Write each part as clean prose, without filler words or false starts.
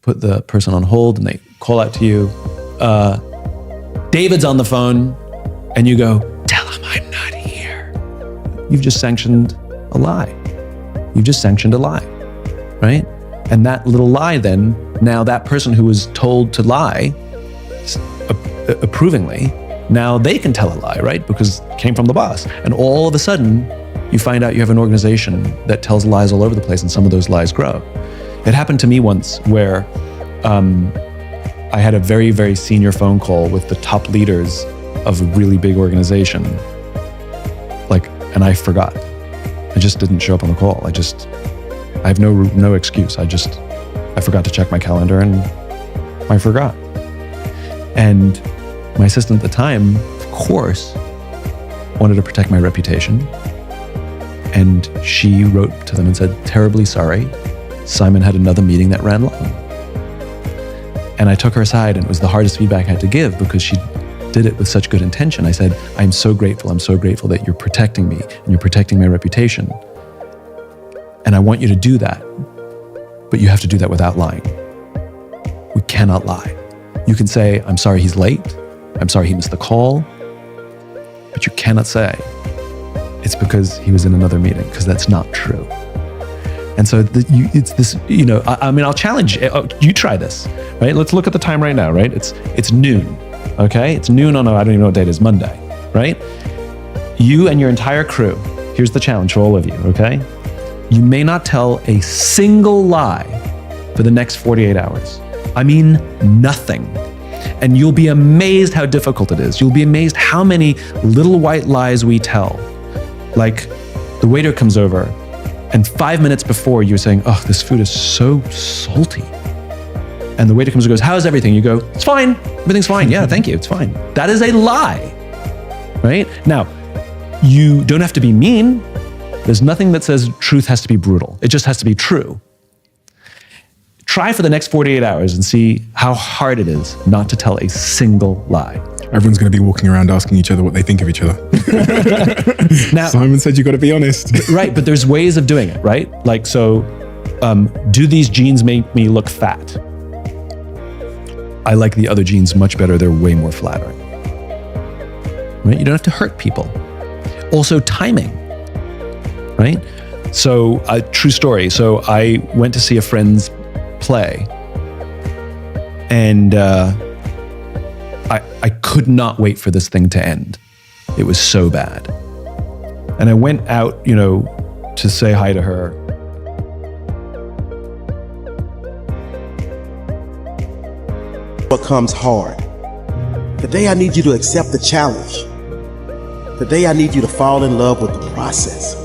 put the person on hold and they call out to you, David's on the phone, and you go, tell him I'm not here. You've just sanctioned a lie. You've just sanctioned a lie, right? And that little lie then, now that person who was told to lie approvingly, now they can tell a lie, right? Because it came from the boss. And all of a sudden, you find out you have an organization that tells lies all over the place, and some of those lies grow. It happened to me once where I had a very, very senior phone call with the top leaders of a really big organization. And I forgot. I just didn't show up on the call. I have no excuse. I forgot to check my calendar and I forgot. And my assistant at the time, of course, wanted to protect my reputation. And she wrote to them and said, terribly sorry, Simon had another meeting that ran long. And I took her aside, and it was the hardest feedback I had to give because she did it with such good intention. I said, I'm so grateful that you're protecting me and you're protecting my reputation. And I want you to do that, but you have to do that without lying. We cannot lie. You can say, I'm sorry he's late. I'm sorry he missed the call. But you cannot say it's because he was in another meeting, because that's not true. And so it's this, I'll challenge you. You try this, right? Let's look at the time right now, right? It's noon, okay? It's noon on, I don't even know what day it is, Monday, right? You and your entire crew, here's the challenge for all of you, okay? You may not tell a single lie for the next 48 hours. I mean, nothing. And you'll be amazed how difficult it is. You'll be amazed how many little white lies we tell. Like the waiter comes over and 5 minutes before you're saying, oh, this food is so salty. And the waiter comes and goes, how's everything? You go, it's fine. Everything's fine. Yeah, thank you. It's fine. That is a lie, right? Now, you don't have to be mean. There's nothing that says truth has to be brutal. It just has to be true. Try for the next 48 hours and see how hard it is not to tell a single lie. Everyone's going to be walking around asking each other what they think of each other. Now, Simon said you got to be honest. Right, but there's ways of doing it, right? Do these jeans make me look fat? I like the other jeans much better. They're way more flattering. Right? You don't have to hurt people. Also, timing, right? So, a true story. So, I went to see a friend's play, and I could not wait for this thing to end. It was so bad. And I went out, to say hi to her. What comes hard. Today I need you to accept the challenge. Today I need you to fall in love with the process.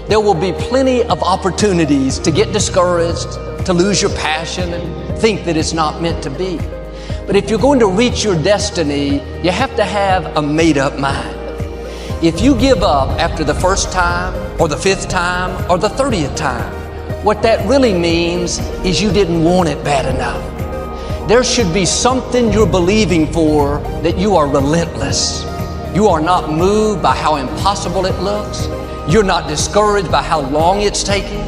There will be plenty of opportunities to get discouraged, to lose your passion and think that it's not meant to be. But if you're going to reach your destiny, you have to have a made-up mind. If you give up after the first time, or the 5th time, or the 30th time, what that really means is you didn't want it bad enough. There should be something you're believing for that you are relentless. You are not moved by how impossible it looks. You're not discouraged by how long it's taking.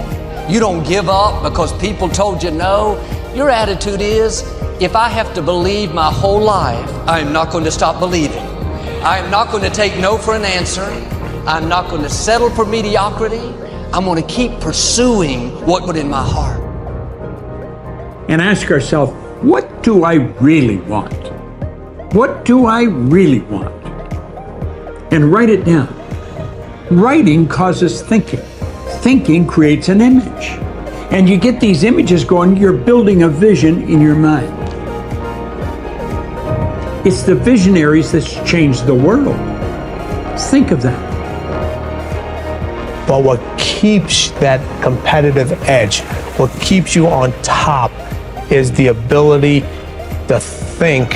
You don't give up because people told you no. Your attitude is, if I have to believe my whole life, I am not going to stop believing. I am not going to take no for an answer. I'm not going to settle for mediocrity. I'm going to keep pursuing what was in my heart. And ask ourselves, what do I really want? What do I really want? And write it down. Writing causes thinking. Thinking creates an image. And you get these images going, you're building a vision in your mind. It's the visionaries that's changed the world. Think of that. But what keeps that competitive edge, what keeps you on top, is the ability to think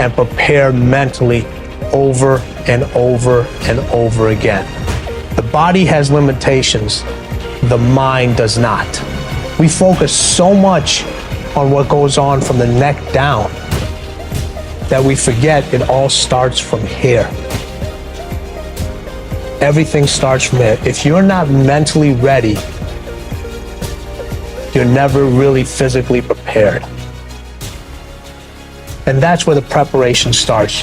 and prepare mentally over and over and over again. The body has limitations, the mind does not. We focus so much on what goes on from the neck down that we forget it all starts from here. Everything starts from here. If you're not mentally ready you're never really physically prepared. And that's where the preparation starts.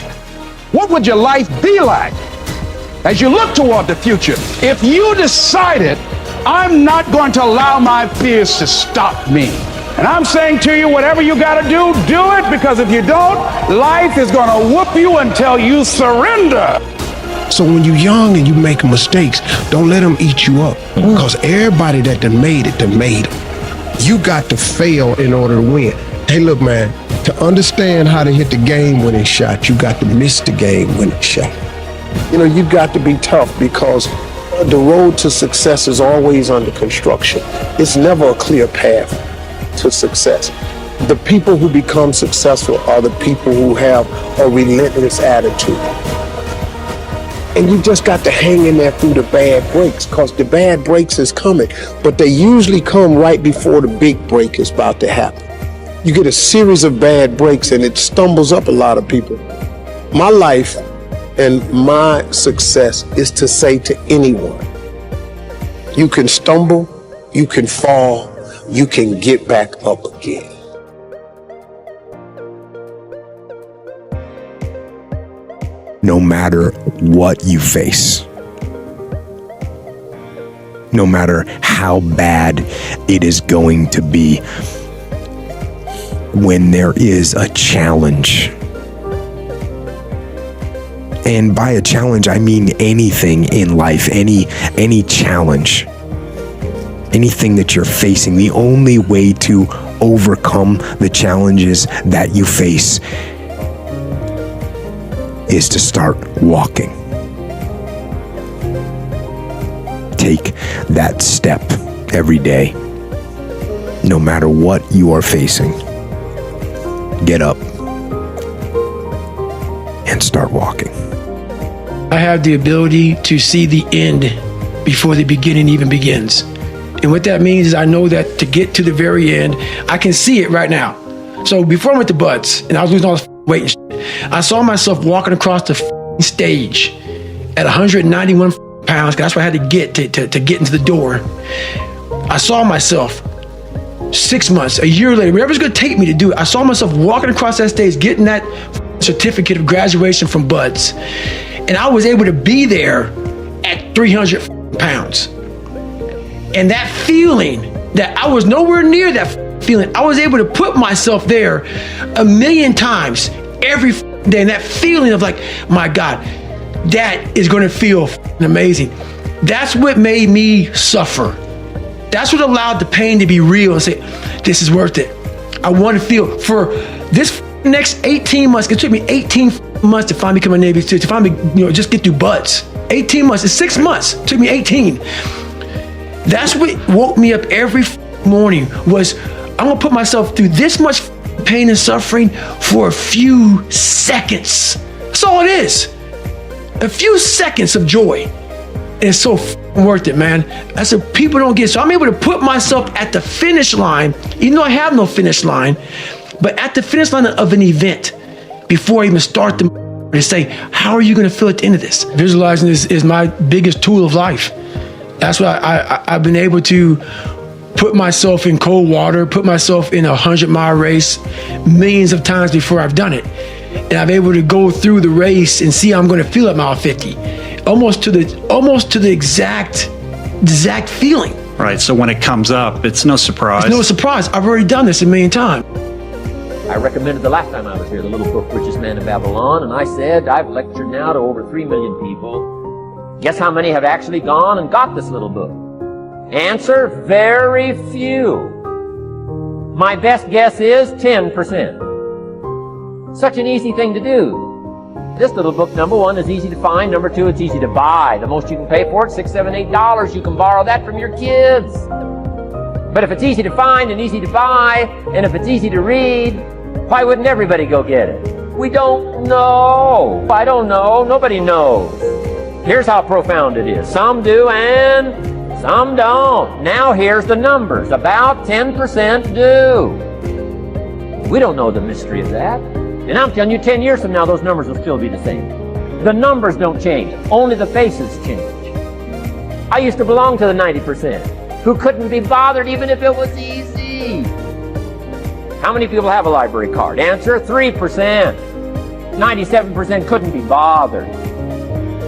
What would your life be like as you look toward the future if you decided, I'm not going to allow my fears to stop me? And I'm saying to you, whatever you got to do it, because if you don't, life is going to whoop you until you surrender. So when you're young and you make mistakes, don't let them eat you up. Because everybody that done made it, you got to fail in order to win. Hey, look, man, to understand how to hit the game-winning shot, you got to miss the game-winning shot. You know, you got to be tough because the road to success is always under construction. It's never a clear path to success. The people who become successful are the people who have a relentless attitude. And you just got to hang in there through the bad breaks, because the bad breaks is coming, but they usually come right before the big break is about to happen. You get a series of bad breaks and it stumbles up a lot of people. My life and my success is to say to anyone, you can stumble, you can fall, you can get back up again. No matter what you face, no matter how bad it is going to be, when there is a challenge, and by a challenge I mean anything in life, any challenge, anything that you're facing, the only way to overcome the challenges that you face is to start walking. Take that step every day, no matter what you are facing. Get up and start walking. I have the ability to see the end before the beginning even begins. And what that means is I know that to get to the very end, I can see it right now. So before I went to Buds and I was losing all this weight and shit, I saw myself walking across the stage at 191 pounds, because that's where I had to get to get into the door. I saw myself 6 months, a year later, whatever it's going to take me to do it, I saw myself walking across that stage, getting that certificate of graduation from Buds. And I was able to be there at 300 pounds. And that feeling that I was nowhere near that feeling, I was able to put myself there 1,000,000 times every day. And that feeling of like, my God, that is going to feel amazing. That's what made me suffer. That's what allowed the pain to be real and say, this is worth it. I want to feel for this next 18 months. It took me 18 months to finally become a Navy SEAL, to finally, just get through Buds. 18 months, it's 6 months. It took me 18. That's what woke me up every morning, was I'm gonna put myself through this much pain and suffering for a few seconds. That's all it is. A few seconds of joy. And it's so worth it, man. That's what people don't get. So I'm able to put myself at the finish line, even though I have no finish line, but at the finish line of an event before I even start to say, how are you gonna feel at the end of this? Visualizing is my biggest tool of life. That's why I've been able to put myself in cold water, put myself in a 100-mile race millions of times before I've done it. And I'm able to go through the race and see how I'm gonna feel at mile 50. Almost to the exact feeling. Right, so when it comes up, it's no surprise. It's no surprise. I've already done this 1,000,000 times. I recommended the last time I was here, the little book, Richest Man in Babylon, and I said, I've lectured now to over 3 million people. Guess how many have actually gone and got this little book? Answer, very few. My best guess is 10%. Such an easy thing to do. This little book, number one, is easy to find. Number two, it's easy to buy. The most you can pay for it, $6, $7, $8. You can borrow that from your kids. But if it's easy to find and easy to buy, and if it's easy to read, why wouldn't everybody go get it? We don't know. I don't know. Nobody knows. Here's how profound it is. Some do and some don't. Now here's the numbers. About 10% do. We don't know the mystery of that. And I'm telling you, 10 years from now, those numbers will still be the same. The numbers don't change. Only the faces change. I used to belong to the 90% who couldn't be bothered even if it was easy. How many people have a library card? Answer, 3%. 97% couldn't be bothered.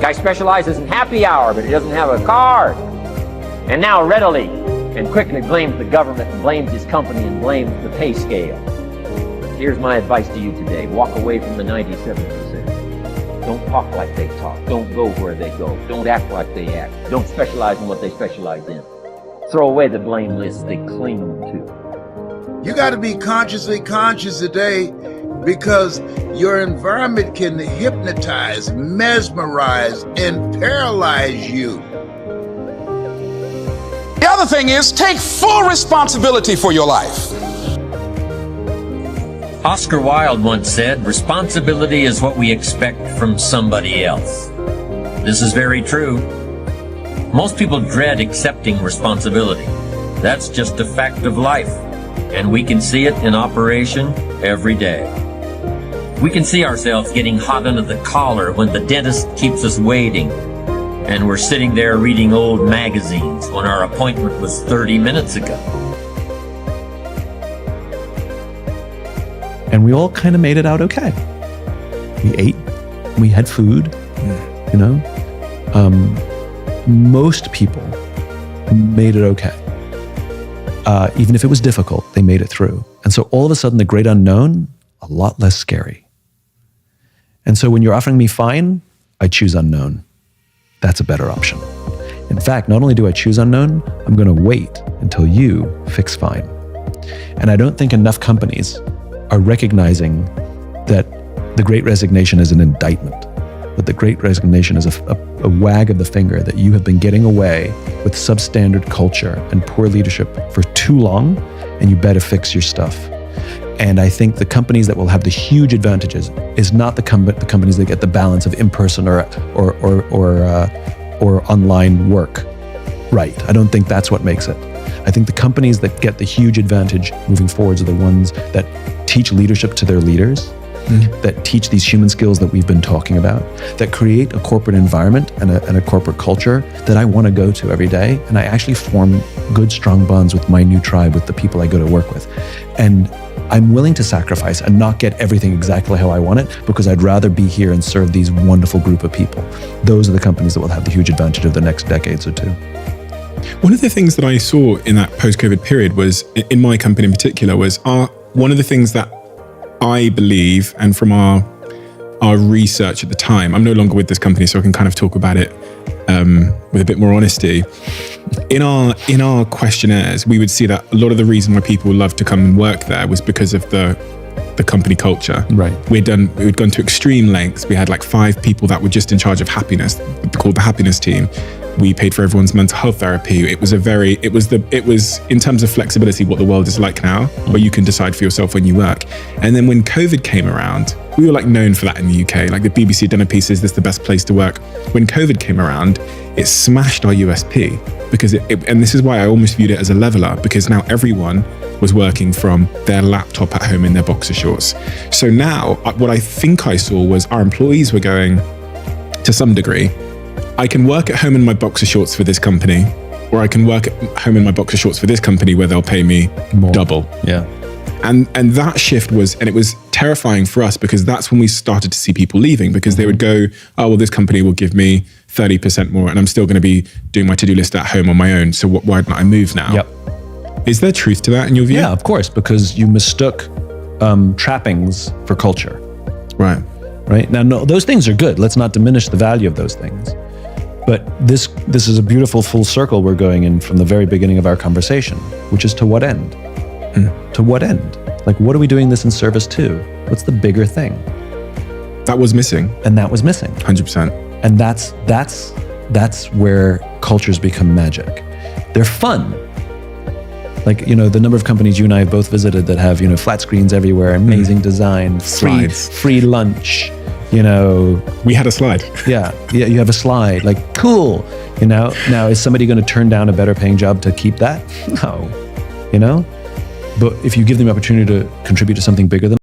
Guy specializes in happy hour, but he doesn't have a card. And now readily and quickly blames the government and blames his company and blames the pay scale. Here's my advice to you today. Walk away from the 97%. Don't talk like they talk. Don't go where they go. Don't act like they act. Don't specialize in what they specialize in. Throw away the blame list they cling to. You got to be consciously conscious today, because your environment can hypnotize, mesmerize, and paralyze you. The other thing is, take full responsibility for your life. Oscar Wilde once said, responsibility is what we expect from somebody else. This is very true. Most people dread accepting responsibility. That's just a fact of life, and we can see it in operation every day. We can see ourselves getting hot under the collar when the dentist keeps us waiting, and we're sitting there reading old magazines when our appointment was 30 minutes ago. And we all kind of made it out okay. We ate, we had food, you know. Most people made it okay. Even if it was difficult, they made it through. And so all of a sudden, the great unknown, a lot less scary. And so when you're offering me fine, I choose unknown. That's a better option. In fact, not only do I choose unknown, I'm going to wait until you fix fine. And I don't think enough companies are recognizing that the Great Resignation is an indictment, that the Great Resignation is a wag of the finger that you have been getting away with substandard culture and poor leadership for too long, and you better fix your stuff. And I think the companies that will have the huge advantages is not the companies that get the balance of in-person or online work right. I don't think that's what makes it. I think the companies that get the huge advantage moving forwards are the ones that teach leadership to their leaders, that teach these human skills that we've been talking about, that create a corporate environment and a corporate culture that I want to go to every day. And I actually form good, strong bonds with my new tribe, with the people I go to work with. And I'm willing to sacrifice and not get everything exactly how I want it, because I'd rather be here and serve these wonderful group of people. Those are the companies that will have the huge advantage of the next decades or two. One of the things that I saw in that post-COVID period was, in my company in particular, was one of the things that I believe, and from our research at the time, I'm no longer with this company, so I can kind of talk about it with a bit more honesty. In our questionnaires, we would see that a lot of the reason why people loved to come and work there was because of the company culture. Right. We'd gone to extreme lengths. We had like 5 people that were just in charge of happiness, called the happiness team. We paid for everyone's mental health therapy. It was in terms of flexibility what the world is like now, where you can decide for yourself when you work. And then when COVID came around, we were like known for that in the UK. Like the BBC had done a piece, is this the best place to work? When COVID came around, it smashed our USP, because and this is why I almost viewed it as a leveler, because now everyone was working from their laptop at home in their boxer shorts. So now what I think I saw was our employees were going, to some degree, I can work at home in my boxer shorts for this company, or I can work at home in my boxer shorts for this company where they'll pay me more. Double. Yeah. And that shift was, and it was terrifying for us, because that's when we started to see people leaving, because they would go, oh, well, this company will give me 30% more and I'm still going to be doing my to-do list at home on my own. So why don't I move now? Yep. Is there truth to that in your view? Yeah, of course, because you mistook trappings for culture. Right. Right. Now, no, those things are good. Let's not diminish the value of those things. But this is a beautiful full circle we're going in from the very beginning of our conversation, which is to what end? To what end? Like, what are we doing this in service to? What's the bigger thing? That was missing. And that was missing. 100%. And that's where cultures become magic. They're fun. Like, you know, the number of companies you and I have both visited that have, you know, flat screens everywhere, amazing design, free lunch. You know, we had a slide. Yeah, you have a slide. Like, cool. You know, now is somebody going to turn down a better paying job to keep that? No. You know, but if you give them the opportunity to contribute to something bigger than